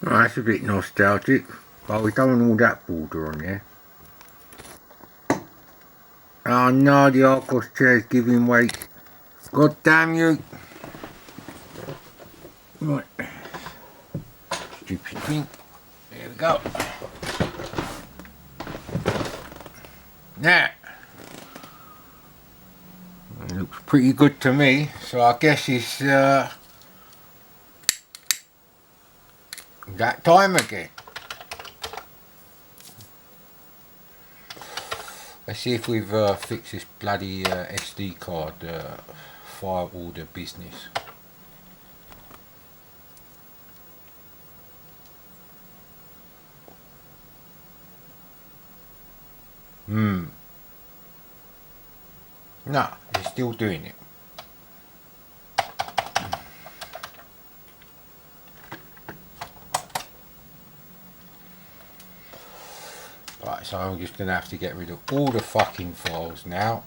Oh, that's a bit nostalgic, but we don't want all that border on there. Oh no, the Argos chair's giving way. God damn you! Right. Stupid thing. There we go. Now, it looks pretty good to me, so I guess it's that time again. Let's see if we've fixed this bloody SD card firewall business. No, it's still doing it. Right, so I'm just going to have to get rid of all the fucking files now.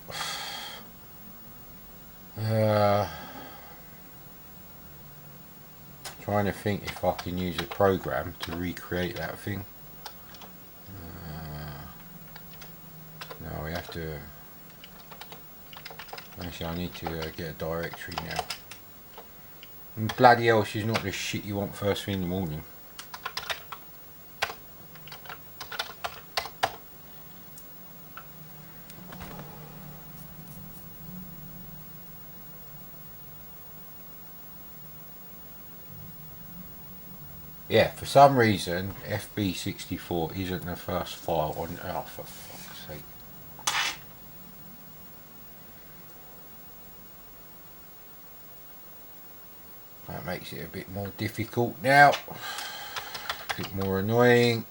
Trying to think if I can use a program to recreate that thing. No, we have to... Actually, I need to get a directory now. And bloody hell, she's not the shit you want first thing in the morning. Yeah, for some reason, FB64 isn't the first file on... Oh, for fuck's sake. That makes it a bit more difficult now. A bit more annoying.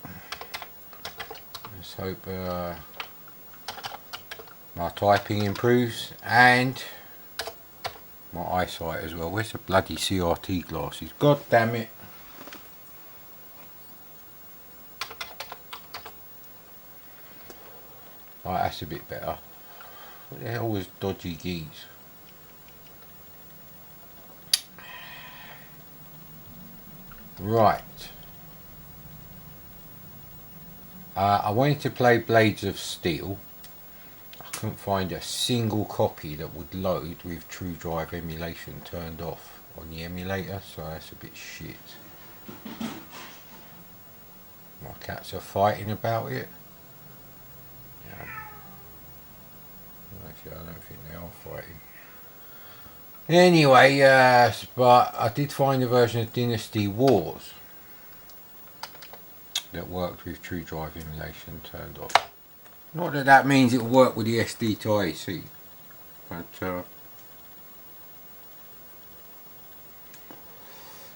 Let's hope my typing improves and my eyesight as well. Where's the bloody CRT glasses? God damn it. Right, that's a bit better. What the hell was dodgy geese? Right. I wanted to play Blades of Steel. I couldn't find a single copy that would load with True Drive emulation turned off on the emulator, so that's a bit shit. My cats are fighting about it. Yeah. Actually, I don't think they are fighting. Anyway, but I did find a version of Dynasty Wars that worked with True Drive emulation turned off. Not that that means it will work with the SD to AC, but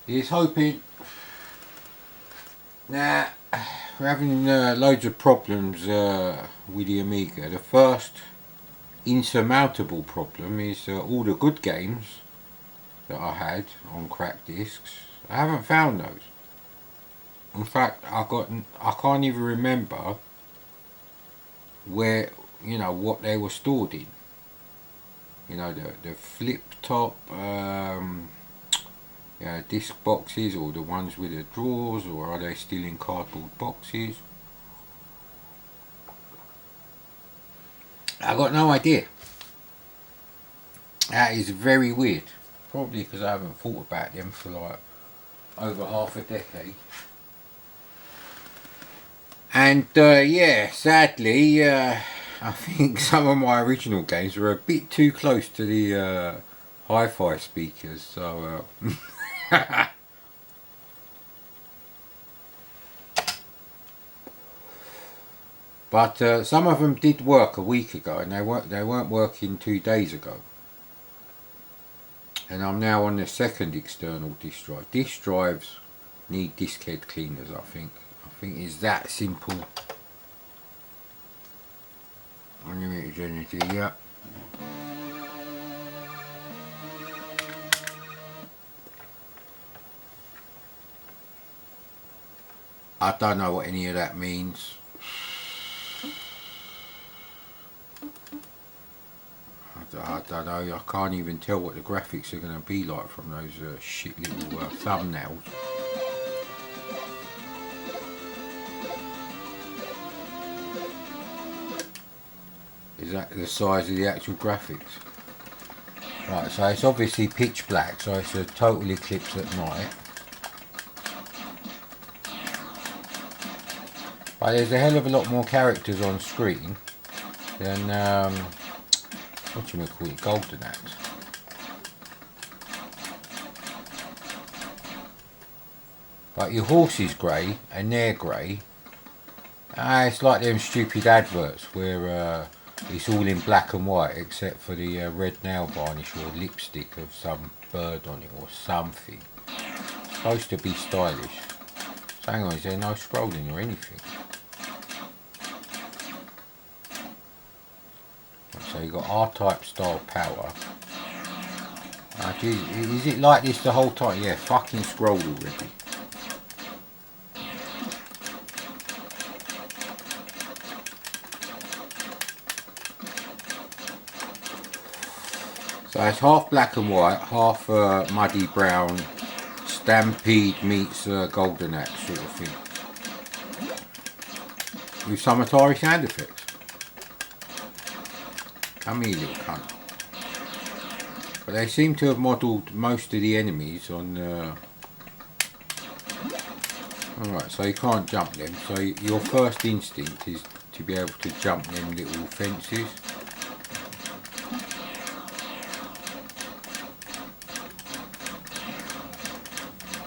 he's hoping. Now, we're having loads of problems with the Amiga. The first insurmountable problem is all the good games that I had on cracked discs. I haven't found those. In fact, I can't even remember where, you know, what they were stored in. You know, the flip top disc boxes, or the ones with the drawers, or are they still in cardboard boxes? I got no idea. That is very weird. Probably because I haven't thought about them for like over half a decade. And yeah, sadly, I think some of my original games were a bit too close to the hi-fi speakers, so but some of them did work a week ago, and they weren't working 2 days ago. And I'm now on the second external disk drive. Disk drives need disk head cleaners, I think. I think it's that simple. Unlimited energy, yeah. I don't know what any of that means. I don't know, I can't even tell what the graphics are going to be like from those shit little thumbnails. exactly the size of the actual graphics. Right, so it's obviously pitch black, so it's a total eclipse at night. But there's a hell of a lot more characters on screen than what you call it, Golden Axe. But your horse is grey and they're grey. It's like them stupid adverts where it's all in black and white except for the red nail varnish or lipstick of some bird on it or something. It's supposed to be stylish. So hang on, is there no scrolling or anything? So you've got R-type style power. Geez, is it like this the whole time? Yeah, fucking scroll already. So it's half black and white, half muddy brown, Stampede meets Golden Axe sort of thing. With some Atari sound effects. Come here, little cunt. But they seem to have modelled most of the enemies on... Alright, so you can't jump them. So your first instinct is to be able to jump them little fences.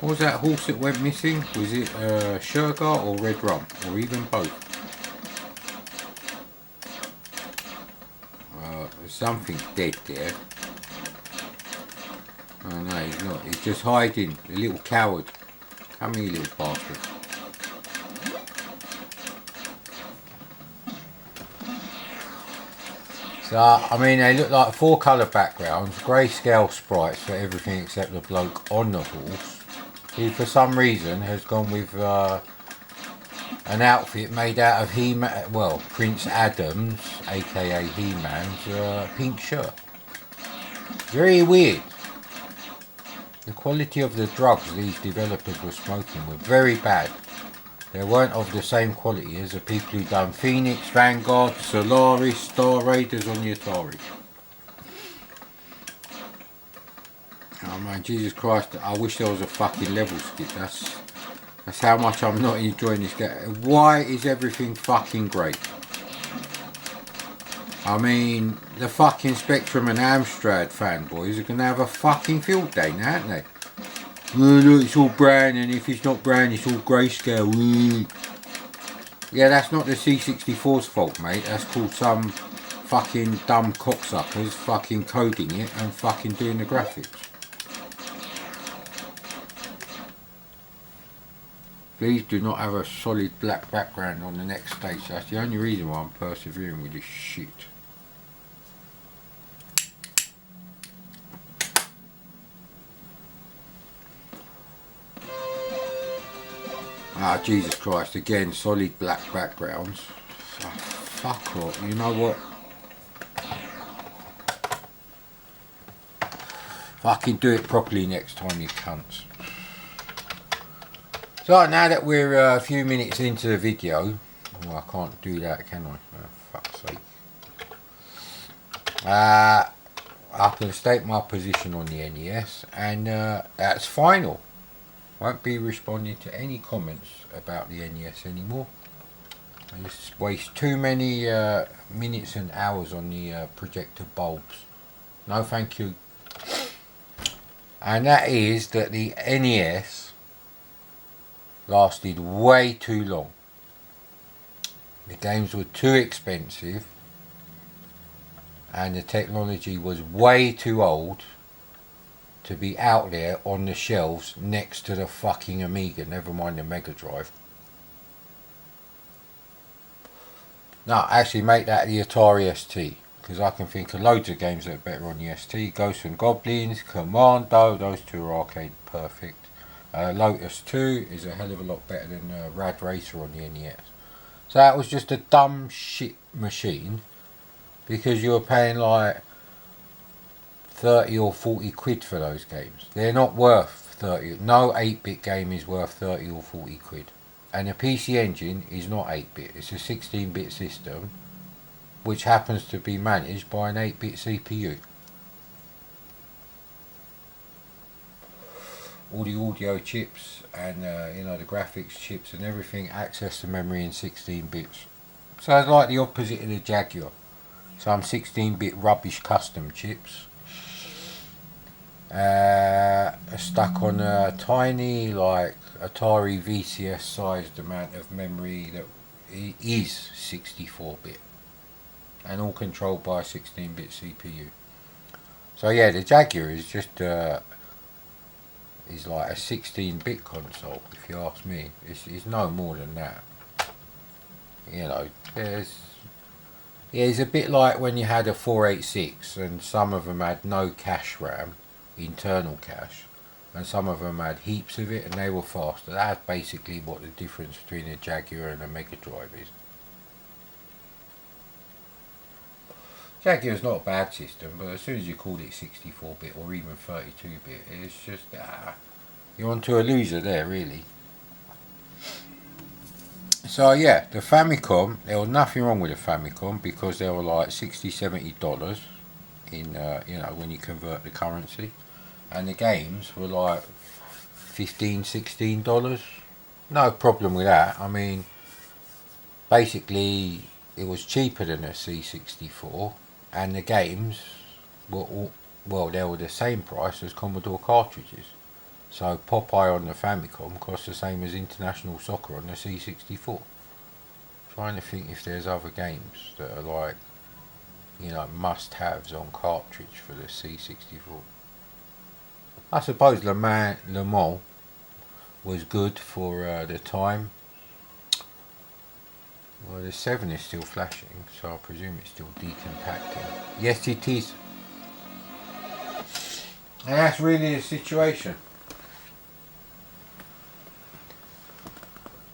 What was that horse that went missing? Was it Shergar or Red Rum? Or even both? There's something dead there. Oh no, he's not. He's just hiding. A little coward. Come here, little bastard. So, I mean, they look like 4 colour backgrounds, grayscale sprites for everything except the bloke on the horse. Who for some reason has gone with an outfit made out of He-Man, well, Prince Adam's, aka He-Man's, pink shirt. Very weird. The quality of the drugs these developers were smoking were very bad. They weren't of the same quality as the people who done Phoenix, Vanguard, Solaris, Star Raiders on the Atari. Oh man, Jesus Christ, I wish there was a fucking level skip. That's how much I'm not enjoying this game. Why is everything fucking great? I mean, the fucking Spectrum and Amstrad fanboys are going to have a fucking field day now, aren't they? Oh look, it's all brown, and if it's not brown, it's all grayscale. Yeah, that's not the C64's fault, mate. That's called some fucking dumb cocksuckers fucking coding it and fucking doing the graphics. Please do not have a solid black background on the next stage. That's the only reason why I'm persevering with this shit. Ah, Jesus Christ, again, solid black backgrounds. Oh, fuck off, you know what? Fucking do it properly next time, you cunts. So now that we're a few minutes into the video, well, I can't do that, can I? For fuck's sake. I can state my position on the NES, and that's final. Won't be responding to any comments about the NES anymore. I just waste too many minutes and hours on the projector bulbs. No thank you. And that is that the NES lasted way too long. The games were too expensive and the technology was way too old to be out there on the shelves next to the fucking Amiga, never mind the Mega Drive. No, actually make that the Atari ST, because I can think of loads of games that are better on the ST. Ghosts and Goblins, Commando, those two are arcade perfect. Lotus 2 is a hell of a lot better than Rad Racer on the NES. So that was just a dumb shit machine, because you were paying like 30 or 40 quid for those games. They're not worth 30. No 8-bit game is worth 30 or 40 quid. And the PC Engine is not 8-bit. It's a 16-bit system. which happens to be managed by an 8-bit CPU. All the audio chips and the graphics chips and everything access the memory in 16 bits. So it's like the opposite of the Jaguar. Some 16-bit rubbish custom chips stuck on a tiny, like Atari VCS sized amount of memory that is 64-bit and all controlled by a 16-bit CPU. So yeah, the Jaguar is just is like a 16-bit console, if you ask me. It's no more than that. It's a bit like when you had a 486 and some of them had no cache RAM, internal cache, and some of them had heaps of it and they were faster. That's basically what the difference between a Jaguar and a Mega Drive is. Jaguar's not a bad system, but as soon as you call it 64-bit or even 32-bit, it's just, you're onto a loser there, really. So yeah, the Famicom, there was nothing wrong with the Famicom because they were like $60-$70 in, when you convert the currency. And the games were like $15-$16. No problem with that. I mean, basically, it was cheaper than a C64, and the games were they were the same price as Commodore cartridges. So Popeye on the Famicom costs the same as International Soccer on the C64. Trying to think if there's other games that are like, must-haves on cartridge for the C64. I suppose Le Mans was good for the time. Well, the 7 is still flashing, so I presume it's still decompacting. Yes, it is. And that's really the situation.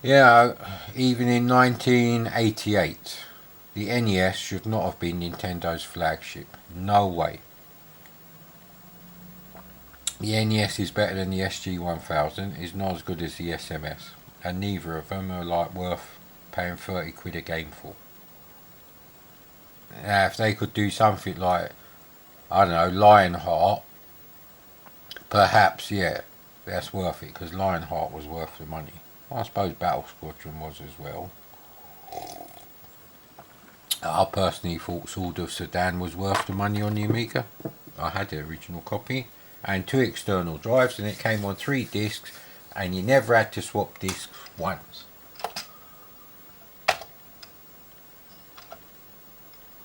Yeah, even in 1988, the NES should not have been Nintendo's flagship. No way. The NES is better than the SG-1000, is not as good as the SMS, and neither of them are like worth paying 30 quid a game for. Now, if they could do something like, I don't know, Lionheart, perhaps, yeah, that's worth it, because Lionheart was worth the money. I suppose Battle Squadron was as well. I personally thought Sword of Sudan was worth the money on the Amiga. I had the original copy and 2 external drives, and it came on 3 discs, and you never had to swap discs once.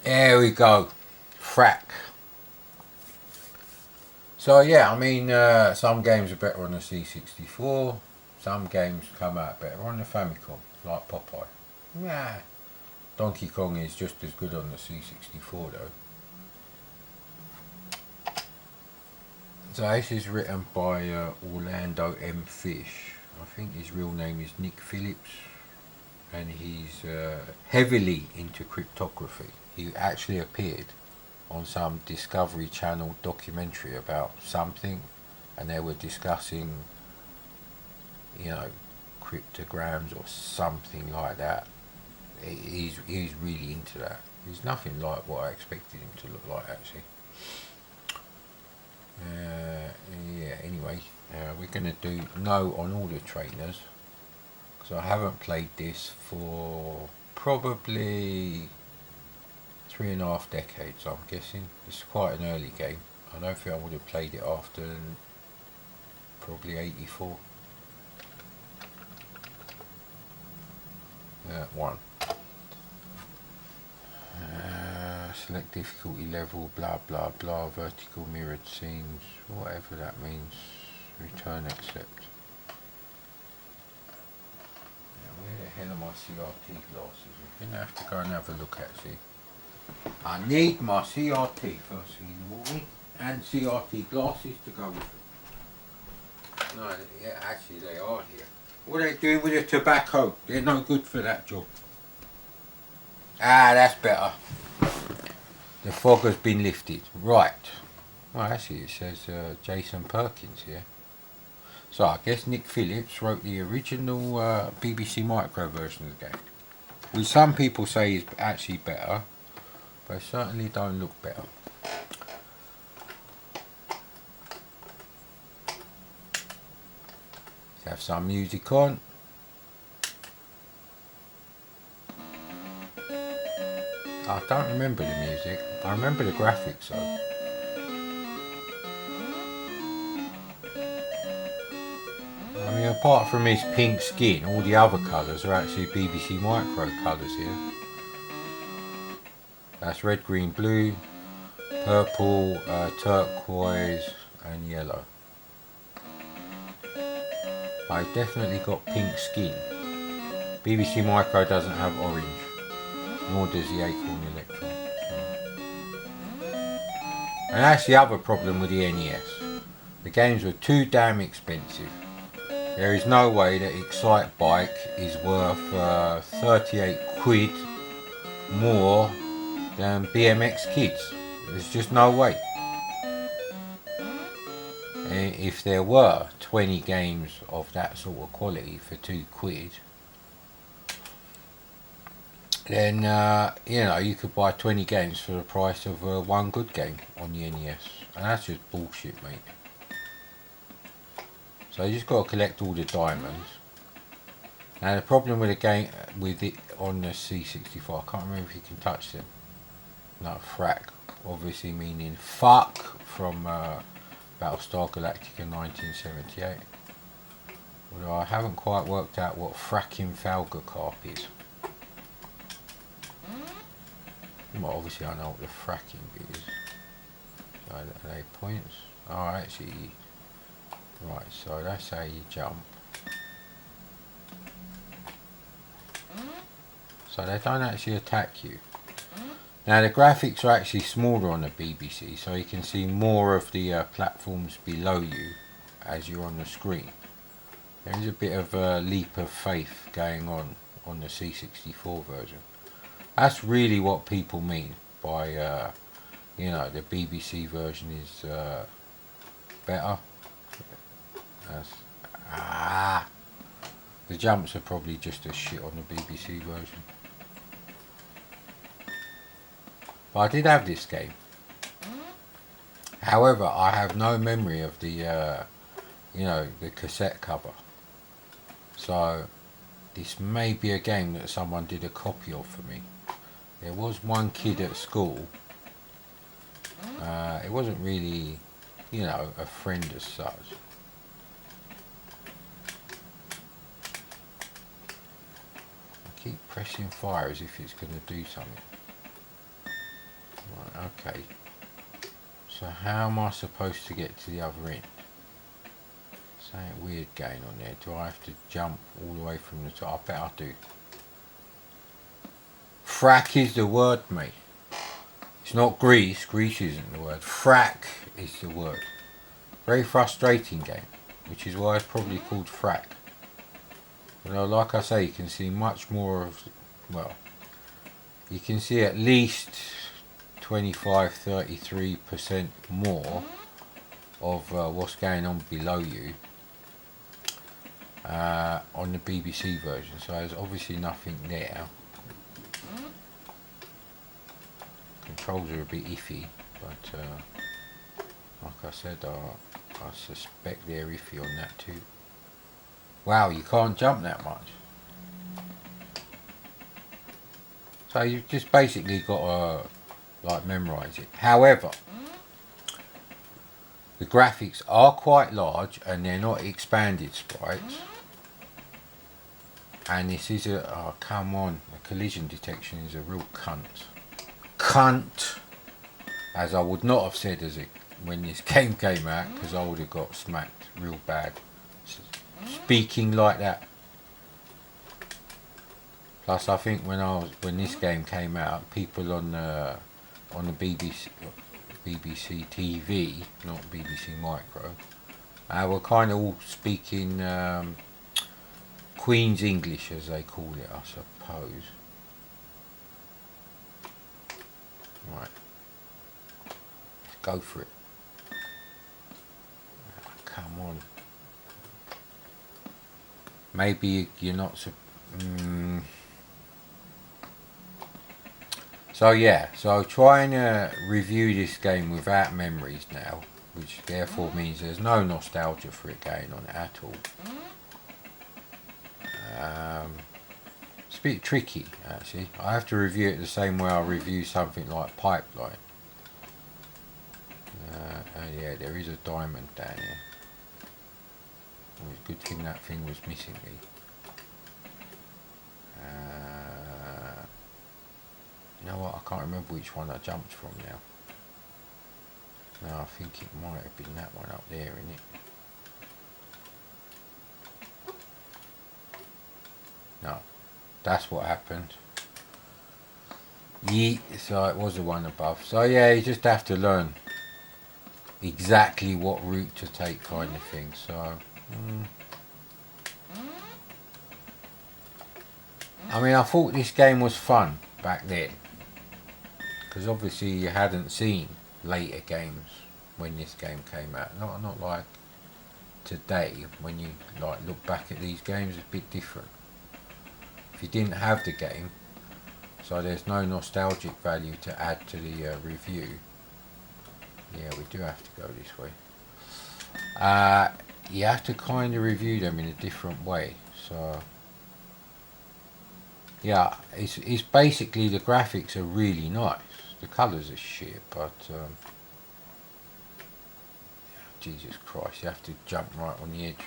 There we go. Frack. So yeah, I mean, some games are better on the C64. Some games come out better on the Famicom, like Popeye. Nah, Donkey Kong is just as good on the C64 though. So this is written by Orlando M. Fish. I think his real name is Nick Phillips, and he's heavily into cryptography. He actually appeared on some Discovery Channel documentary about something, and they were discussing cryptograms or something like that. He's really into that. He's nothing like what I expected him to look like, actually. Anyway, we're going to do no on all the trainers, because I haven't played this for probably 3.5 decades, I'm guessing. It's quite an early game. I don't think I would have played it after probably 84. One. Select difficulty level, blah blah blah, vertical mirrored scenes, whatever that means. Return accept. Now, where the hell are my CRT glasses? I'm going to have to go and have a look at, see. I need my CRT first thing in the morning, and CRT glasses to go with it. No, yeah, actually they are here. What are they doing with the tobacco? They're no good for that job. Ah, that's better. The fog has been lifted. Right. Well, actually it says Jason Perkins here. So I guess Nick Phillips wrote the original BBC Micro version of the game, which some people say is actually better. They certainly don't look better. Let's have some music on. I don't remember the music. I remember the graphics though. I mean, apart from his pink skin, all the other colours are actually BBC Micro colours here. That's red, green, blue, purple, turquoise and yellow. I definitely got pink skin. BBC Micro doesn't have orange, nor does the Acorn Electron. And that's the other problem with the NES. The games were too damn expensive. There is no way that Excite Bike is worth 38 quid more than BMX Kids. There's just no way. If there were 20 games of that sort of quality for 2 quid, then you know, you could buy 20 games for the price of one good game on the NES, and that's just bullshit, mate. So you just got to collect all the diamonds. Now the problem with the game, with it on the C64, I can't remember if you can touch them. No, frack, obviously meaning fuck, from Battlestar Galactica 1978. Although I haven't quite worked out what fracking Falga carp is. Well, obviously I know what the fracking bit is. So are they points? Oh, actually, right, so that's how you jump. So they don't actually attack you. Now the graphics are actually smaller on the BBC, so you can see more of the platforms below you as you're on the screen. There is a bit of a leap of faith going on the C64 version. That's really what people mean by, you know, the BBC version is better. The jumps are probably just as shit on the BBC version. But I did have this game. However, I have no memory of the, you know, the cassette cover. So this may be a game that someone did a copy of for me. There was one kid at school. It wasn't really, you know, a friend as such. I keep pressing fire as if it's going to do something. Right, okay. So how am I supposed to get to the other end? Something weird going on there. Do I have to jump all the way from the top? I bet I do. Frack is the word, mate. It's not grease. Grease isn't the word. Frack is the word. Very frustrating game, which is why it's probably called Frack. But like I say, you can see much more of, well, you can see at least 25-33% more of what's going on below you on the BBC version. So there's obviously nothing there. Controls are a bit iffy, but like I said, I suspect they're iffy on that too. Wow, you can't jump that much. So you've just basically got to like memorise it. However, the graphics are quite large and they're not expanded sprites. And this is a, oh come on, the collision detection is a real cunt. Cunt! As I would not have said when this game came out, because I would have got smacked real bad. Speaking like that. Plus, I think when this game came out, people on the BBC TV, not BBC Micro, were kind of all speaking Queen's English, as they call it, I suppose. Right, let's go for it. Oh, come on. So So yeah, so trying to review this game without memories now, which therefore means there's no nostalgia for it going on at all. It's a bit tricky actually. I have to review it the same way I review something like Pipeline. Yeah, there is a diamond down here. It was a good thing that thing was missing me. You know what, I can't remember which one I jumped from now. No, I think it might have been that one up there, isn't it? No, that's what happened. Yeah, so it was the one above. So yeah, you just have to learn exactly what route to take kind of thing. So I mean, I thought this game was fun back then, because obviously you hadn't seen later games when this game came out. Not like today, when you like look back at these games, it's a bit different. If you didn't have the game, so there's no nostalgic value to add to the review. Yeah, we do have to go this way. You have to kind of review them in a different way. So yeah, it's basically, the graphics are really nice. The colours are shit, but Jesus Christ, you have to jump right on the edge.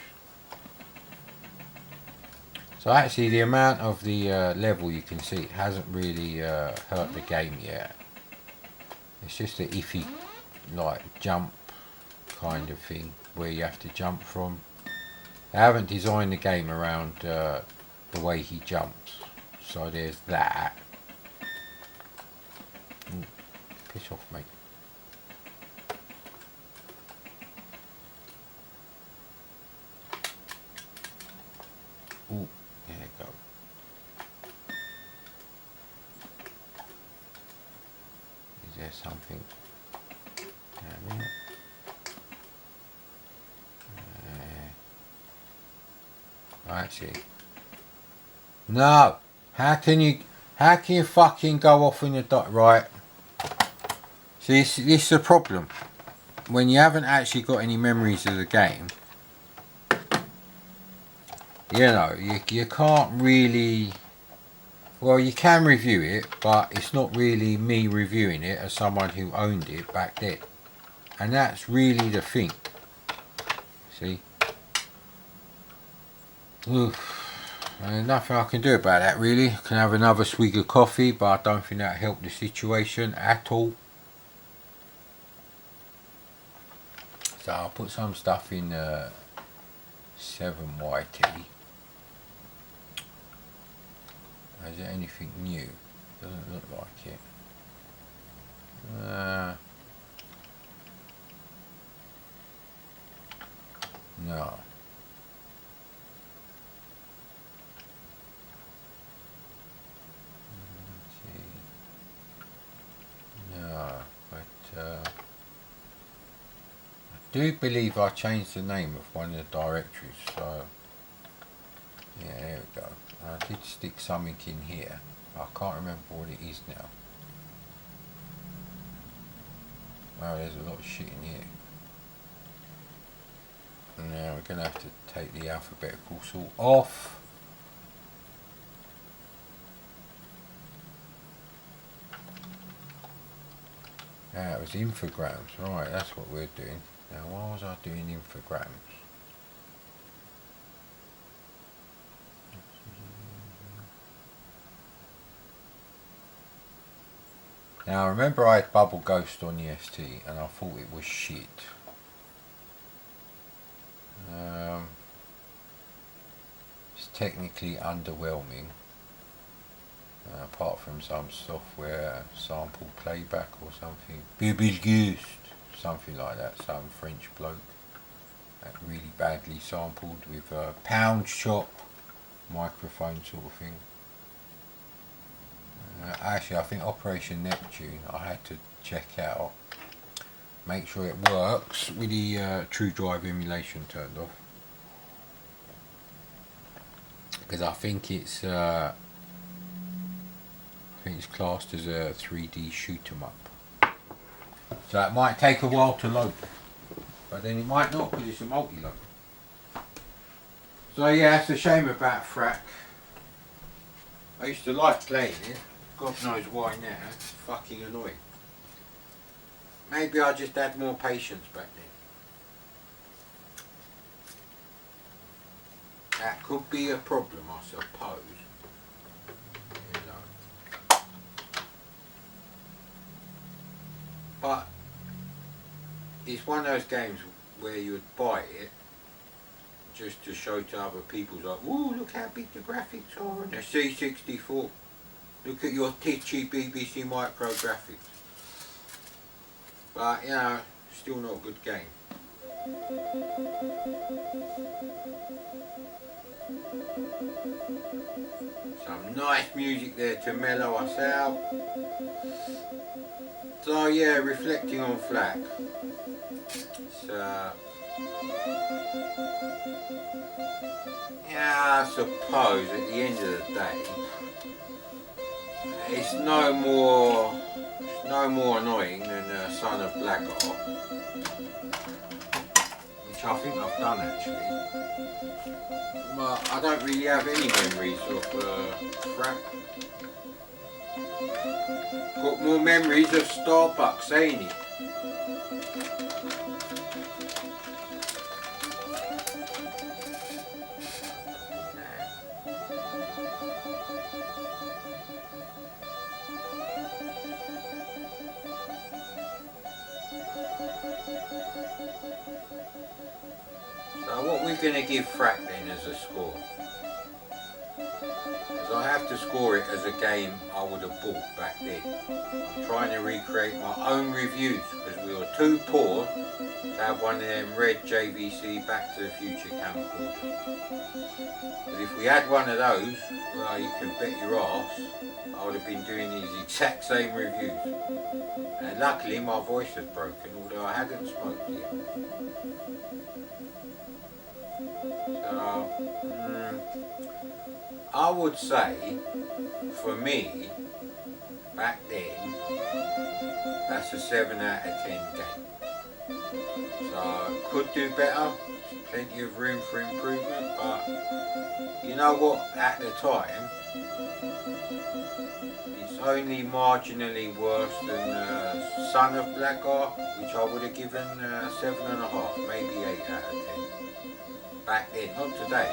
So actually, the amount of the level you can see, it hasn't really hurt the game yet. It's just an iffy, like, jump kind of thing where you have to jump from. They haven't designed the game around the way he jumps, so there's that. Piss off, mate. Ooh, there you go. Is there something down there? Actually, no. How can you fucking go off in the dot? Right. See, this is the problem. When you haven't actually got any memories of the game, you know, you can't really. Well, you can review it, but it's not really me reviewing it as someone who owned it back then, and that's really the thing. See. Oof. There's nothing I can do about that really. I can have another swig of coffee, but I don't think that'll help the situation at all. So I'll put some stuff in 7YT. Is there anything new? Doesn't look like it. No. I do believe I changed the name of one of the directories, so yeah, there we go. I did stick something in here. I can't remember what it is now. Oh, there's a lot of shit in here. Now we're going to have to take the alphabetical sort off. It was infograms, right, that's what we're doing. Now why was I doing infograms? Now I remember I had Bubble Ghost on the ST and I thought it was shit. It's technically underwhelming. Apart from some software sample playback or something. Bubble Ghost, something like that, some French bloke that really badly sampled with a pound shop microphone sort of thing. Actually, I think Operation Neptune I had to check out, make sure it works with the True Drive emulation turned off, because I think it's think it's classed as a 3D shoot 'em up. So it might take a while to load, but then it might not because it's a multi-load. So yeah, that's a shame about Frack. I used to like playing it. God knows why now. It's fucking annoying. Maybe I just had more patience back then. That could be a problem, I suppose. You know. But it's one of those games where you'd buy it just to show to other people, like, ooh, look how big the graphics are on the C64. Look at your titchy BBC Micro graphics. But, you know, still not a good game. Some nice music there to mellow us out. So yeah, reflecting on Flack. Yeah, I suppose at the end of the day, it's no more annoying than Son of Blackheart, which I think I've done actually. But I don't really have any memories of Frack. Got more memories of Starbucks, ain't it? So what we're going to give Frack then as a score? Because I have to score it as a game I would have bought back then. I'm trying to recreate my own reviews because we were too poor to have one of them red JVC Back to the Future camcorders. But if we had one of those, well, you can bet your arse I would have been doing these exact same reviews. And luckily my voice had broken, although I hadn't smoked yet. So, I would say, for me, back then, that's a 7 out of 10 game. So, could do better, plenty of room for improvement, but you know what, at the time, it's only marginally worse than Son of Blackheart, which I would have given 7.5, maybe 8 out of 10. Back then, not today.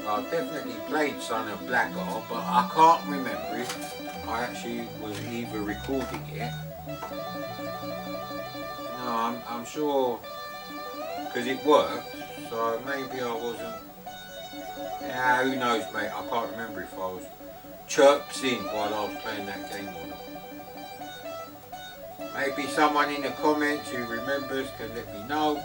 I definitely played Son of Blackheart, but I can't remember if I actually was either recording it. No, I'm sure, because it worked, so maybe I wasn't. Yeah, who knows, mate, I can't remember if I was chirping while I was playing that game or not. Maybe someone in the comments who remembers can let me know.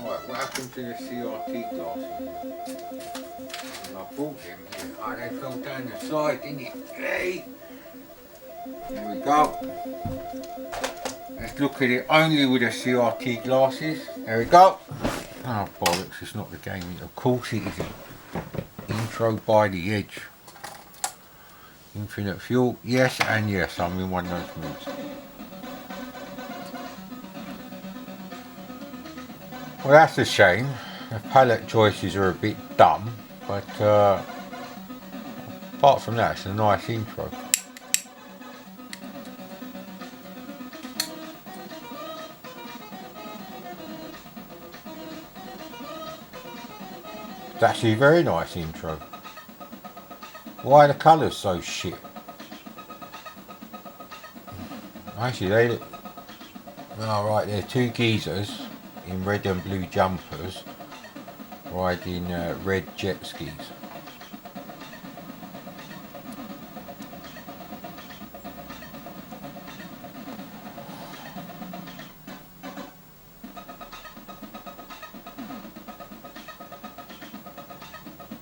Right, what happened to the CRT glasses? I bought them here. Oh, they fell down the side, didn't it? Hey! There we go. Let's look at it only with the CRT glasses. There we go. Oh bollocks, it's not the game. Of course it isn't. Intro by the Edge. Infinite Fuel. Yes and yes, I'm in one of those moods. Well, that's a shame. The palette choices are a bit dumb, but apart from that, it's a nice intro. It's actually a very nice intro. Why are the colours so shit? Actually, they look... Alright, they're two geezers in red and blue jumpers riding red jet skis.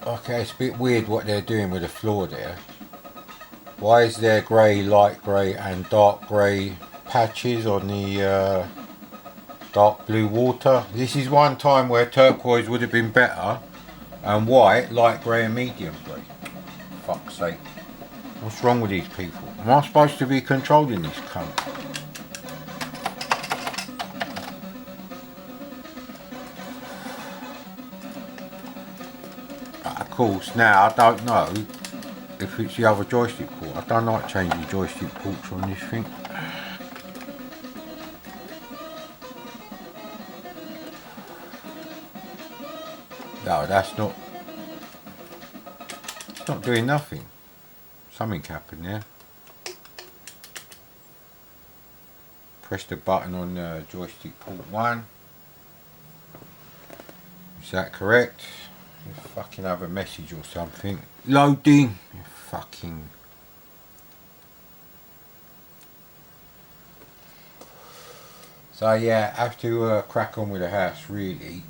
Okay, it's a bit weird what they're doing with the floor there. Why is there grey, light grey and dark grey patches on the dark blue water? This is one time where turquoise would have been better, and white, light grey and medium grey. Fuck's sake. What's wrong with these people? Am I supposed to be controlling this cunt? Of course, now I don't know if it's the other joystick port. I don't like changing joystick ports on this thing. No, that's not. It's not doing nothing. Something happened there. Press the button on joystick port 1. Is that correct? You fucking have a message or something. Loading. You fucking. So yeah, I have to crack on with the house really.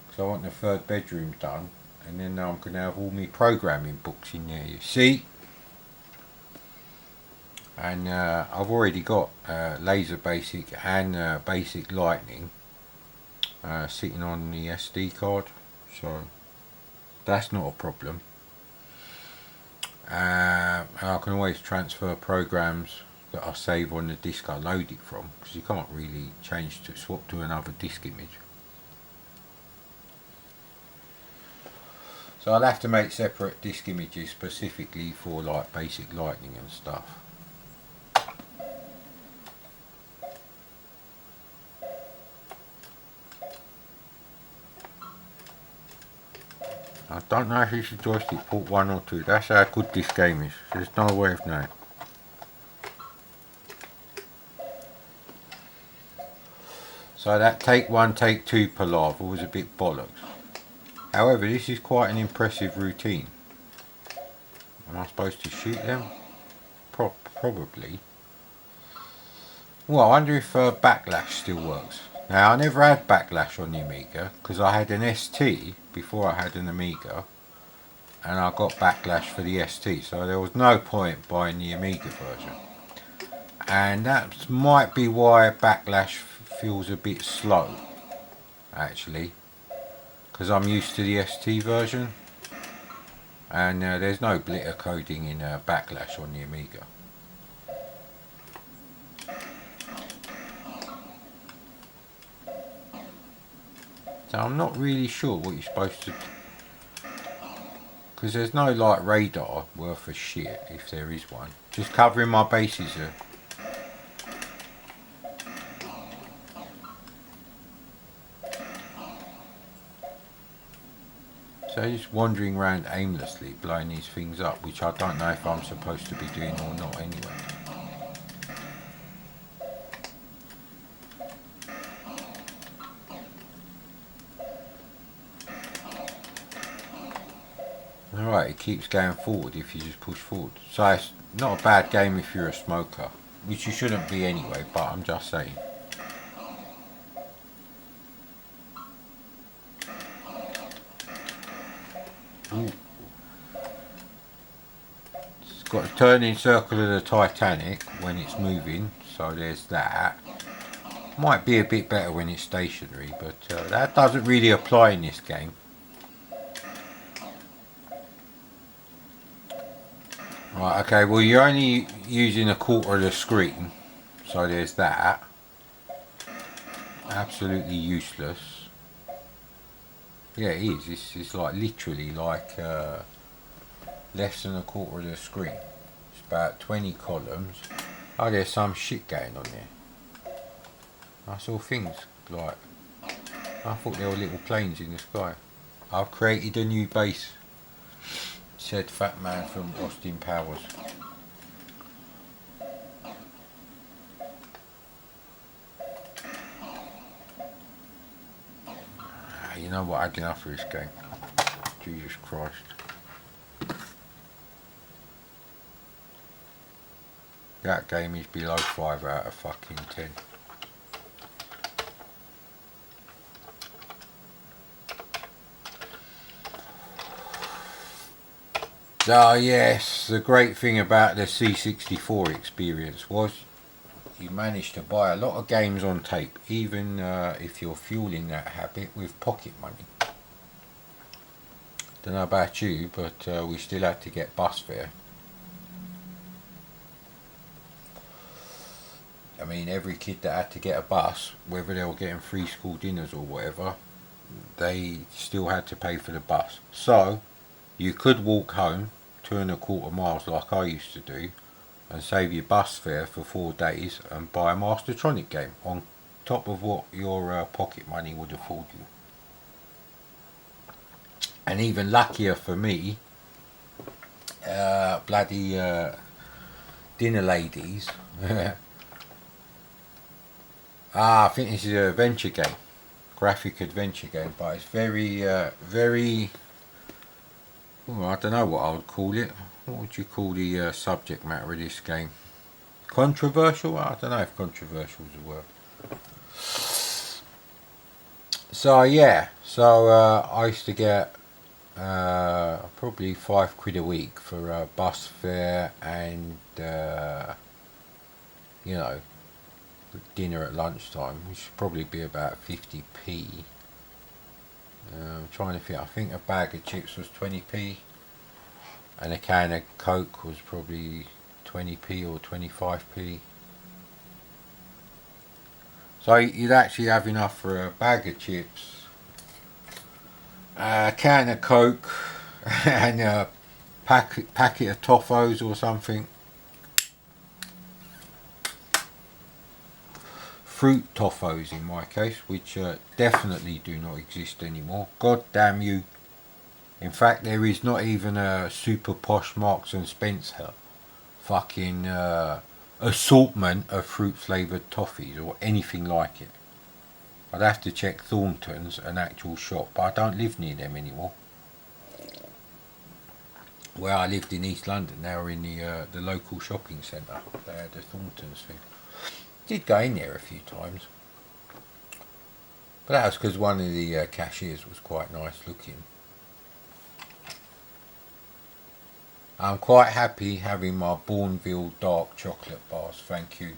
Because I want the third bedroom done. And then I'm going to have all my programming books in there, you see. And I've already got laser basic and basic lightning sitting on the SD card, so that's not a problem. And I can always transfer programs that I save on the disk I load it from, because you can't really swap to another disk image. So I'll have to make separate disk images specifically for like basic lightning and stuff. I don't know if it's a joystick port 1 or 2, that's how good this game is, there's no way of knowing. So that take 1, take 2 palaver was a bit bollocks. However, this is quite an impressive routine. Am I supposed to shoot them? Probably. Well, I wonder if backlash still works. Now, I never had backlash on the Amiga, because I had an ST before I had an Amiga, and I got backlash for the ST, so there was no point buying the Amiga version. And that might be why backlash feels a bit slow, actually, because I'm used to the ST version, and there's no blitter coding in backlash on the Amiga. So I'm not really sure what you're supposed to do, because there's no like radar worth a shit if there is one. Just covering my bases are. So just wandering around aimlessly blowing these things up, which I don't know if I'm supposed to be doing or not anyway. Alright, it keeps going forward if you just push forward. So it's not a bad game if you're a smoker, which you shouldn't be anyway, but I'm just saying. Ooh. It's got a turning circle of the Titanic when it's moving, so there's that. Might be a bit better when it's stationary, but that doesn't really apply in this game. Right, okay, well you're only using a quarter of the screen, so there's that. Absolutely useless. Yeah, it is. It's like literally like less than a quarter of the screen. It's about 20 columns. Oh, there's some shit going on there. I saw things like, I thought there were little planes in the sky. I've created a new base, said Fat Man from Austin Powers. You know what, I had enough of this game. Jesus Christ. That game is below 5 out of fucking 10. So yes, the great thing about the C64 experience was you managed to buy a lot of games on tape, even if you're fueling that habit with pocket money. Don't know about you, but we still had to get bus fare. I mean, every kid that had to get a bus, whether they were getting free school dinners or whatever, they still had to pay for the bus. So you could walk home 2.25 miles like I used to do, and save your bus fare for 4 days and buy a Mastertronic game on top of what your pocket money would afford you. And even luckier for me, bloody dinner ladies. I think this is an adventure game, graphic adventure game, but it's very. Oh, I don't know what I would call it. What would you call the subject matter of this game? Controversial? I don't know if controversial is a word. So yeah, I used to get probably £5 a week for bus fare and you know, dinner at lunchtime, which should probably be about 50p. I'm trying to think. I think a bag of chips was 20p, and a can of Coke was probably 20p or 25p. So you'd actually have enough for a bag of chips, a can of Coke, and a packet of Toffos or something. Fruit Toffos in my case, which definitely do not exist anymore. God damn you. In fact, there is not even a super posh Marks and Spencer fucking assortment of fruit flavoured toffees or anything like it. I'd have to check Thornton's, an actual shop, but I don't live near them anymore. Where I lived in East London, now we're in the local shopping centre. They had a Thornton's thing. Did go in there a few times, but that was because one of the cashiers was quite nice looking. I'm quite happy having my Bourneville dark chocolate bars, thank you.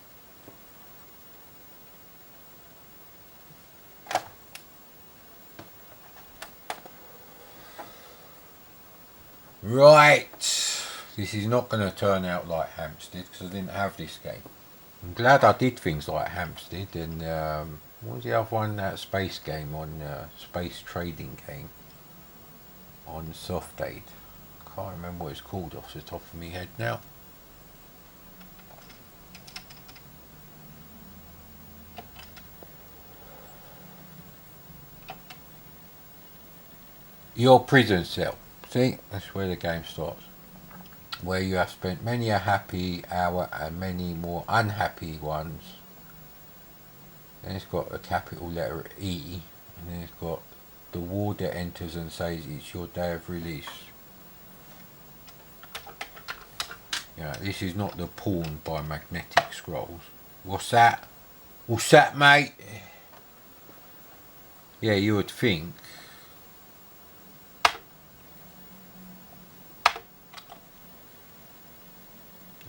Right, this is not going to turn out like Hampstead because I didn't have this game. I'm glad I did things like Hampstead and what was the other one? That space game on space trading game on Softaid. Can't remember what it's called off the top of my head now. Your prison cell. See, that's where the game starts. Where you have spent many a happy hour and many more unhappy ones. Then it's got a capital letter E, and then it's got the warder enters and says it's your day of release. Yeah, this is not the Pawn by Magnetic Scrolls. What's that? What's that, mate? Yeah, you would think.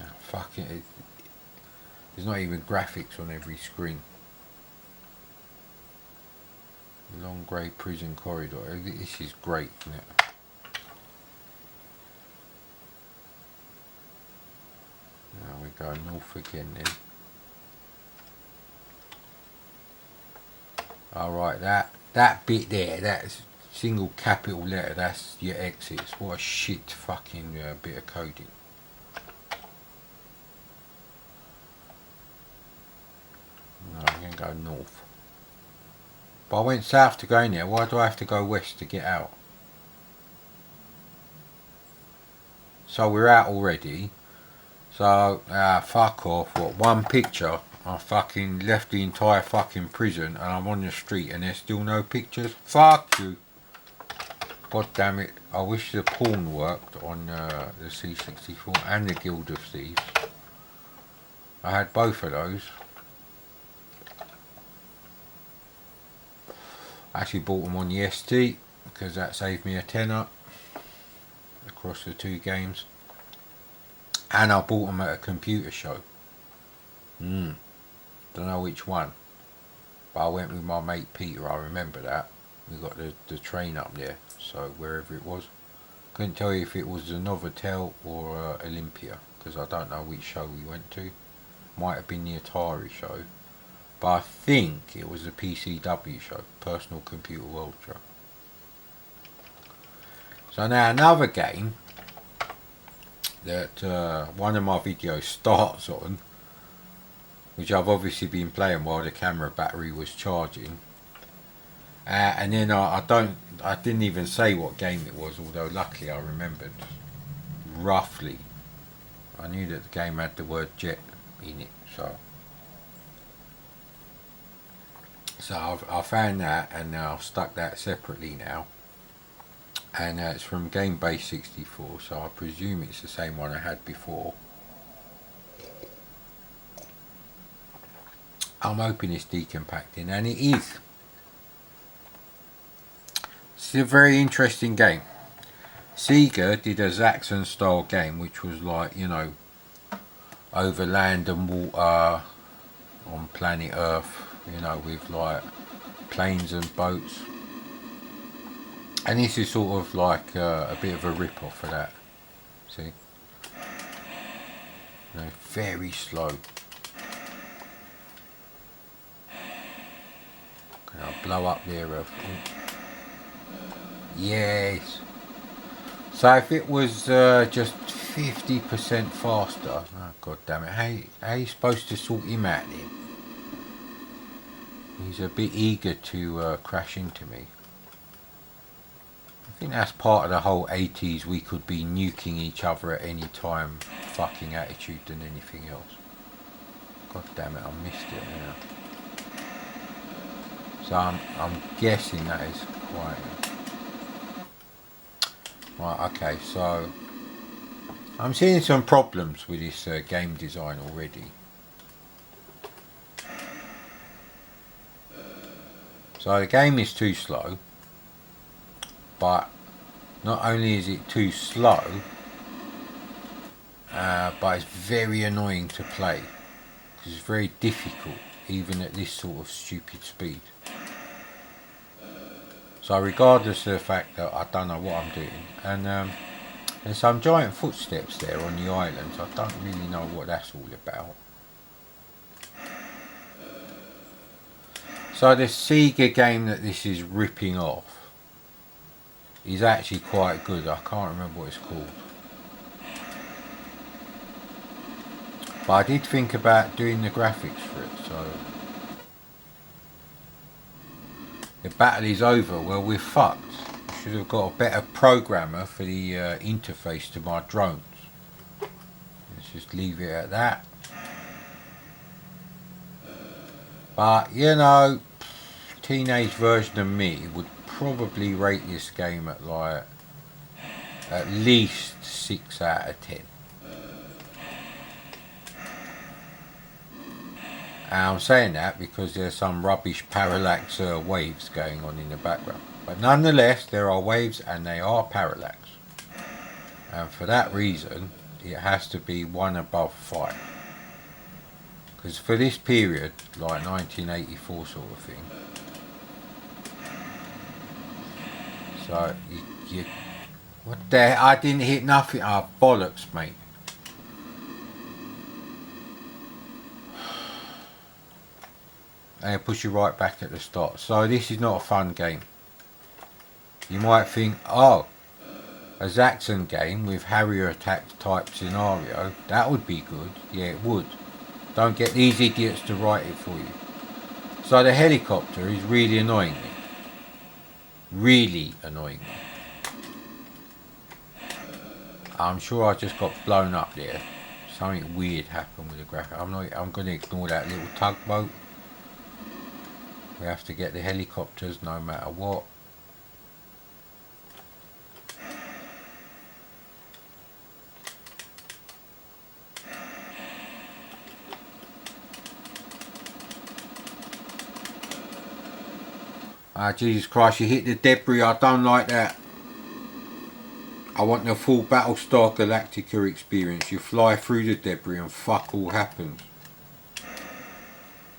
Oh, fuck it. There's not even graphics on every screen. Long grey prison corridor. This is great, isn't it? Now we go north again then. Alright, that bit there, that's single capital letter, that's your exits. What a shit fucking bit of coding. No, I'm going to go north. But I went south to go in there. Why do I have to go west to get out? So we're out already. So, fuck off. What, one picture? I fucking left the entire fucking prison and I'm on the street and there's still no pictures? Fuck you. God damn it. I wish the Pawn worked on the C64 and the Guild of Thieves. I had both of those. I actually bought them on the ST because that saved me a tenner. across the two games. And I bought them at a computer show. Don't know which one. But I went with my mate Peter, I remember that. We got the train up there, so wherever it was. Couldn't tell you if it was the Novotel or Olympia, because I don't know which show we went to. Might have been the Atari show. But I think it was the PCW show, Personal Computer World Show. So now another game that one of my videos starts on, which I've obviously been playing while the camera battery was charging. And then I didn't even say what game it was, although luckily I remembered roughly. I knew that the game had the word jet in it, so I found that, and I've stuck that separately now. And it's from Game Base 64, so I presume it's the same one I had before. I'm hoping it's decompacting, and it is. It's a very interesting game. Sega did a Zaxxon style game, which was like, you know, over land and water on planet Earth, you know, with like planes and boats. And this is sort of like a bit of a rip-off of that. See? You know, very slow. Can I blow up there? Yes. So if it was just 50% faster, oh god damn it! How are you supposed to sort him out then? He's a bit eager to crash into me. I think that's part of the whole 80s, we could be nuking each other at any time fucking attitude than anything else. God damn it, I missed it now. So I'm guessing that is quite... Right, okay, so I'm seeing some problems with this game design already. So the game is too slow, but not only is it too slow, but it's very annoying to play, because it's very difficult even at this sort of stupid speed. So regardless of the fact that I don't know what I'm doing, and there's some giant footsteps there on the islands, I don't really know what that's all about. So the Sega game that this is ripping off is actually quite good. I can't remember what it's called. But I did think about doing the graphics for it, so... The battle is over, well we're fucked. I should have got a better programmer for the interface to my drones. Let's just leave it at that. But, you know, teenage version of me would probably rate this game at like at least 6 out of 10. And I'm saying that because there's some rubbish parallax waves going on in the background. But nonetheless, there are waves and they are parallax. And for that reason, it has to be 1 above 5. Because for this period, like 1984 sort of thing, so you what the hell? I didn't hit nothing. Ah, bollocks, mate. And it puts you right back at the start. So this is not a fun game. You might think, oh, a Zaxxon game with Harrier attack type scenario, that would be good. Yeah, it would. Don't get these idiots to write it for you. So the helicopter is really annoying me. Really annoying me. I'm sure I just got blown up there. Something weird happened with the graphic. I'm going to ignore that little tugboat. We have to get the helicopters no matter what. Ah, Jesus Christ, you hit the debris, I don't like that. I want the full Battlestar Galactica experience. You fly through the debris and fuck all happens.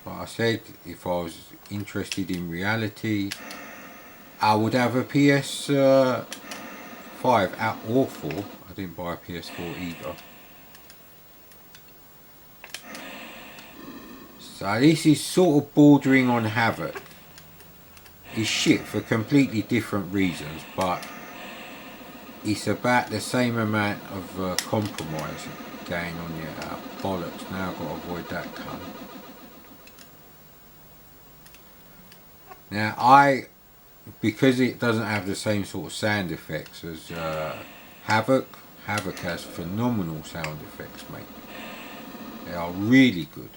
Like I said, if I was interested in reality, I would have a PS5 out or 4. I didn't buy a PS4 either. So this is sort of bordering on Havoc. It's shit for completely different reasons, but it's about the same amount of compromise going on here. Bollocks, now I've got to avoid that cunt. Now because it doesn't have the same sort of sound effects as Havoc has phenomenal sound effects, mate. They are really good.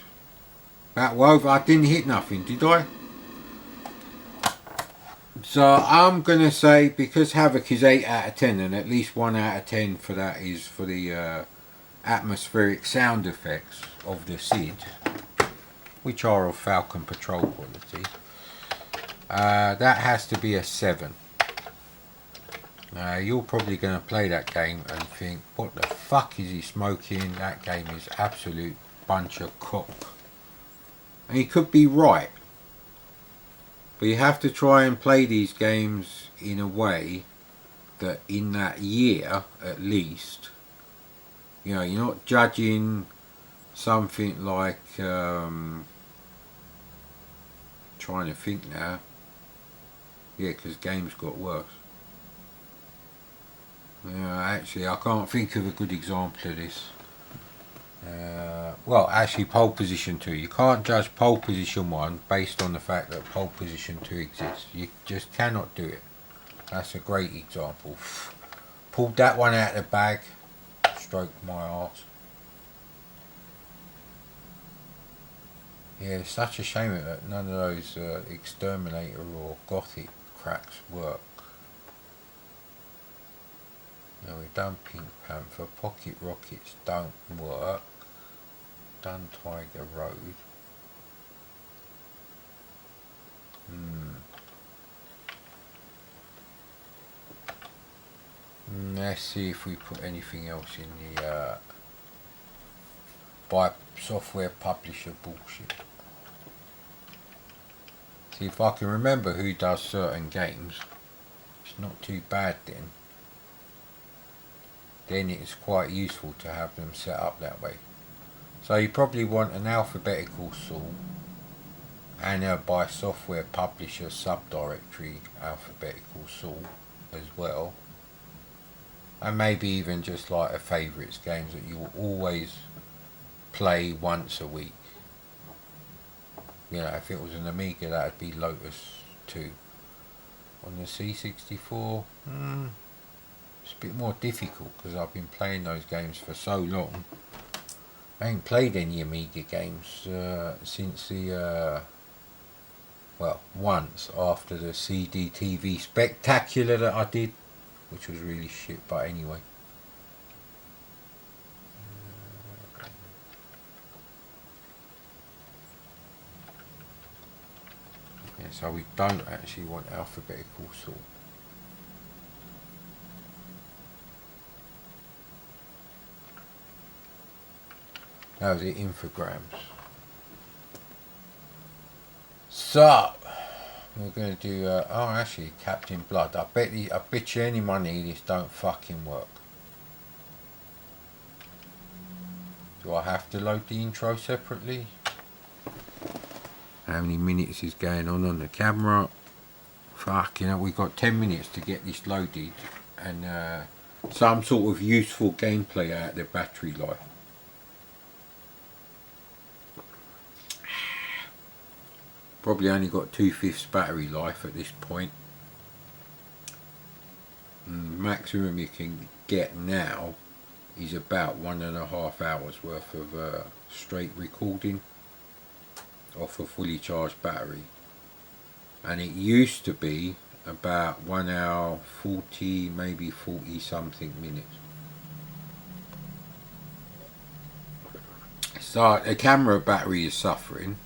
I didn't hit nothing, did I? So I'm going to say, because Havoc is 8 out of 10, and at least 1 out of 10 for that is for the atmospheric sound effects of the SID, which are of Falcon Patrol quality. That has to be a 7. Now you're probably going to play that game and think, what the fuck is he smoking? That game is absolute bunch of cock. And you could be right. But you have to try and play these games in a way that in that year, at least, you know, you're not judging something like, trying to think now, yeah, because games got worse. Actually, I can't think of a good example of this. Well, actually, Pole Position 2. You can't judge Pole Position 1 based on the fact that Pole Position 2 exists. You just cannot do it. That's a great example. Pulled that one out of the bag. Stroked my arse. Yeah, it's such a shame that none of those Exterminator or Gothic cracks work. Now we've done Pink Panther. Pocket Rockets don't work. Done Tiger Road. Let's see if we put anything else in the by software publisher bullshit. See if I can remember who does certain games. It's not too bad then. Then it's quite useful to have them set up that way. So you probably want an alphabetical sort and a by software publisher subdirectory alphabetical sort as well. And maybe even just like a favourites games that you will always play once a week. You know, if it was an Amiga, that would be Lotus 2. On the C64, it's a bit more difficult because I've been playing those games for so long. I ain't played any Amiga games since the, well, once after the CD-TV Spectacular that I did, which was really shit, but anyway. Yeah, so we don't actually want alphabetical sort. That was the infograms. So we're going to do. Oh, actually, Captain Blood. I bet you any money this don't fucking work. Do I have to load the intro separately? How many minutes is going on the camera? Fuck, you know, we've got 10 minutes to get this loaded and some sort of useful gameplay out of the battery life. Probably only got 2/5 battery life at this point. Maximum you can get now is about 1.5 hours worth of straight recording off a fully charged battery, and it used to be about 1 hour 40, maybe 40 something minutes. So the camera battery is suffering,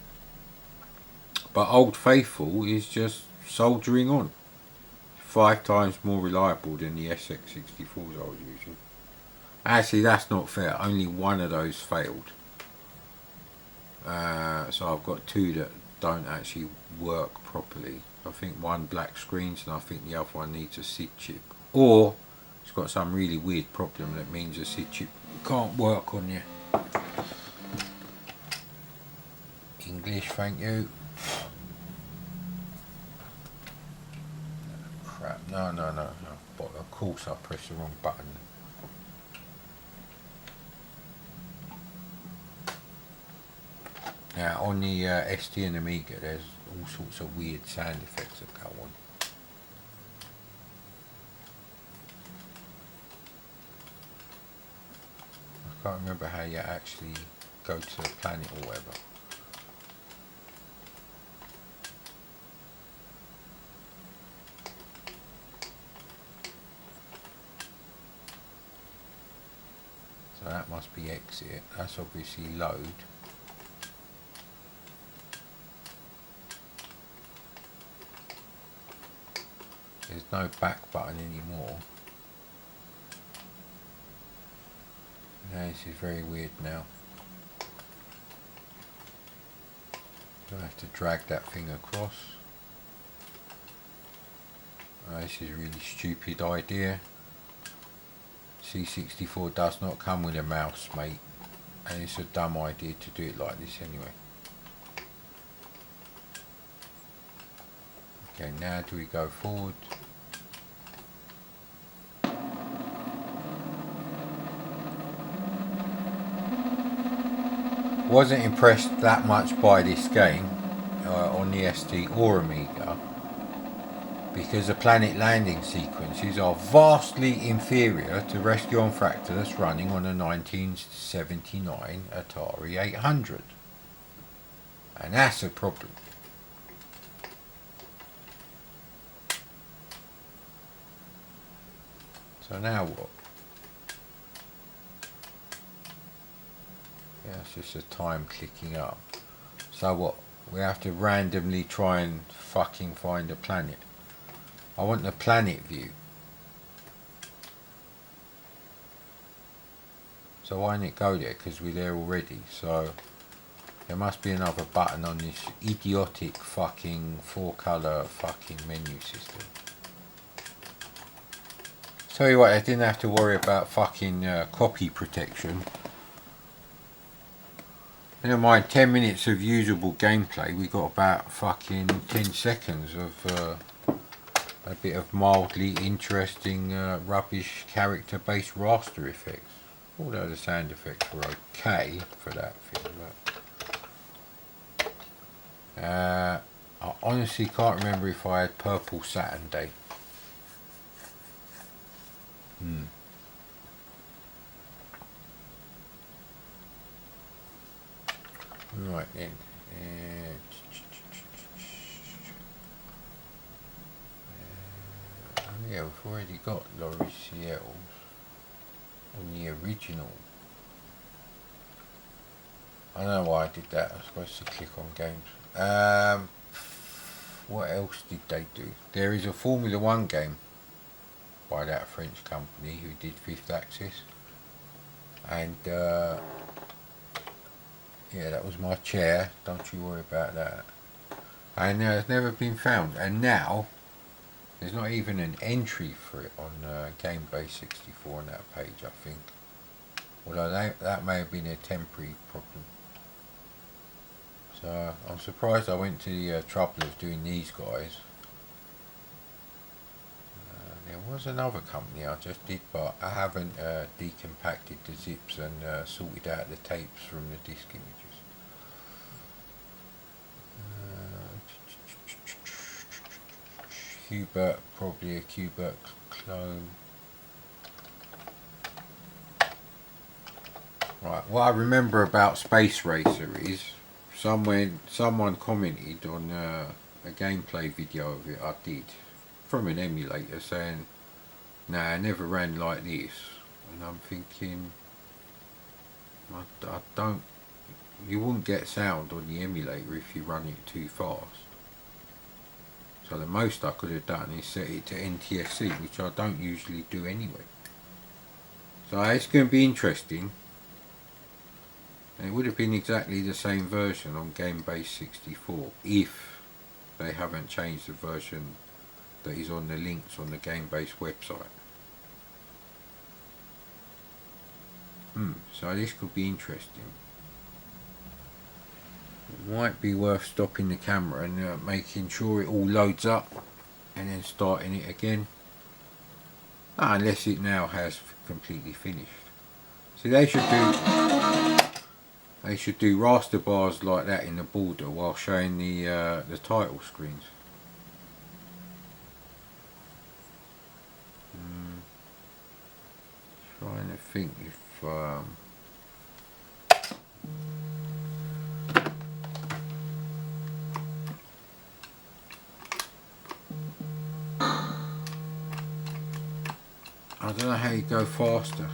but Old Faithful is just soldiering on. 5 times more reliable than the SX64s I was using. Actually, that's not fair. Only one of those failed. So I've got 2 that don't actually work properly. I think one black screens and I think the other one needs a SID chip. Or it's got some really weird problem that means a SID chip can't work on you. English, thank you. Crap, no. But of course I pressed the wrong button. Now on the ST and Amiga there's all sorts of weird sound effects that go on. I can't remember how you actually go to the planet or whatever. So that must be exit. That's obviously load. There's no back button anymore. Now this is very weird now. I have to drag that thing across. This is a really stupid idea. C64 does not come with a mouse, mate, and it's a dumb idea to do it like this anyway. Okay, now do we go forward? Wasn't impressed that much by this game on the ST or Amiga because the planet landing sequences are vastly inferior to Rescue on Fractus running on a 1979 Atari 800, and that's a problem. So now what? Yeah, it's just a time clicking up. So what? We have to randomly try and fucking find a planet. I want the planet view. So why didn't it go there? Because we're there already. So there must be another button on this idiotic fucking 4-colour fucking menu system. Tell you what, I didn't have to worry about fucking copy protection. Never mind, 10 minutes of usable gameplay, we got about fucking 10 seconds of a bit of mildly interesting rubbish character-based raster effects. Although the sound effects were okay for that film. But, I honestly can't remember if I had Purple Saturday. Right then. Yeah, we've already got Loriciels on the original. I don't know why I did that. I was supposed to click on games. What else did they do? There is a Formula 1 game by that French company who did Fifth Axis. And yeah, that was my chair. Don't you worry about that. And it's never been found. And now there's not even an entry for it on GameBase 64 on that page, I think. Although that may have been a temporary problem. So I'm surprised I went to the trouble of doing these guys. There was another company I just did, but I haven't decompacted the zips and sorted out the tapes from the disk images. Qbert, probably a Qbert clone. Right, what I remember about Space Racer is someone commented on a gameplay video of it I did from an emulator saying, nah, I never ran like this. And I'm thinking, I don't, you wouldn't get sound on the emulator if you run it too fast. So the most I could have done is set it to NTSC, which I don't usually do anyway. So it's going to be interesting. And it would have been exactly the same version on GameBase 64 if they haven't changed the version that is on the links on the GameBase website. So this could be interesting. It might be worth stopping the camera and making sure it all loads up and then starting it again. Unless it now has completely finished. See, they should do raster bars like that in the border while showing the title screens. Trying to think if I don't know how you go faster.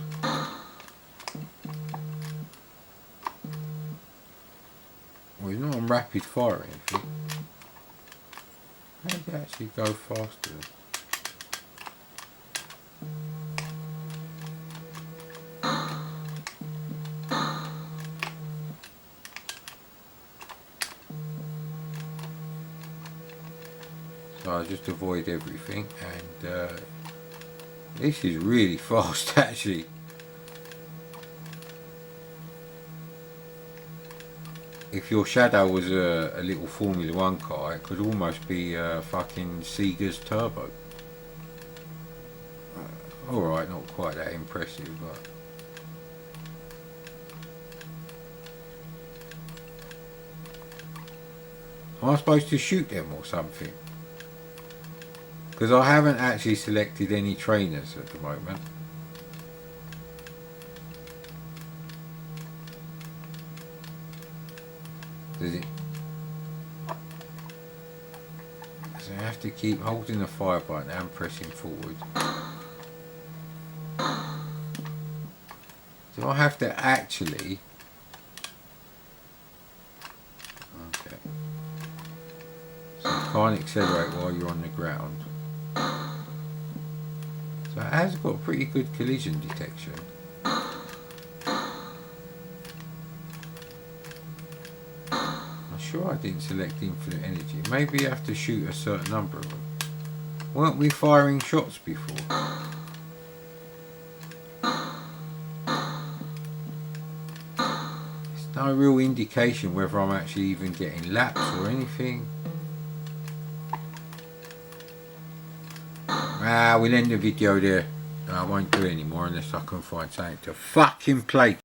Well, it's not on rapid fire or anything. How do you actually go faster? So I just avoid everything, and this is really fast actually. If your Shadow was a little Formula 1 car, it could almost be fucking Sega's Turbo. Alright, not quite that impressive, but... Am I supposed to shoot them or something? Because I haven't actually selected any trainers at the moment. Does it? So I have to keep holding the fire button and pressing forward. So I have to actually... Okay. So you can't accelerate while you're on the ground. So it has got pretty good collision detection. Sure I didn't select infinite energy. Maybe you have to shoot a certain number of them. Weren't we firing shots before? There's no real indication whether I'm actually even getting laps or anything. We'll end the video there. I won't do it anymore unless I can find something to fucking play.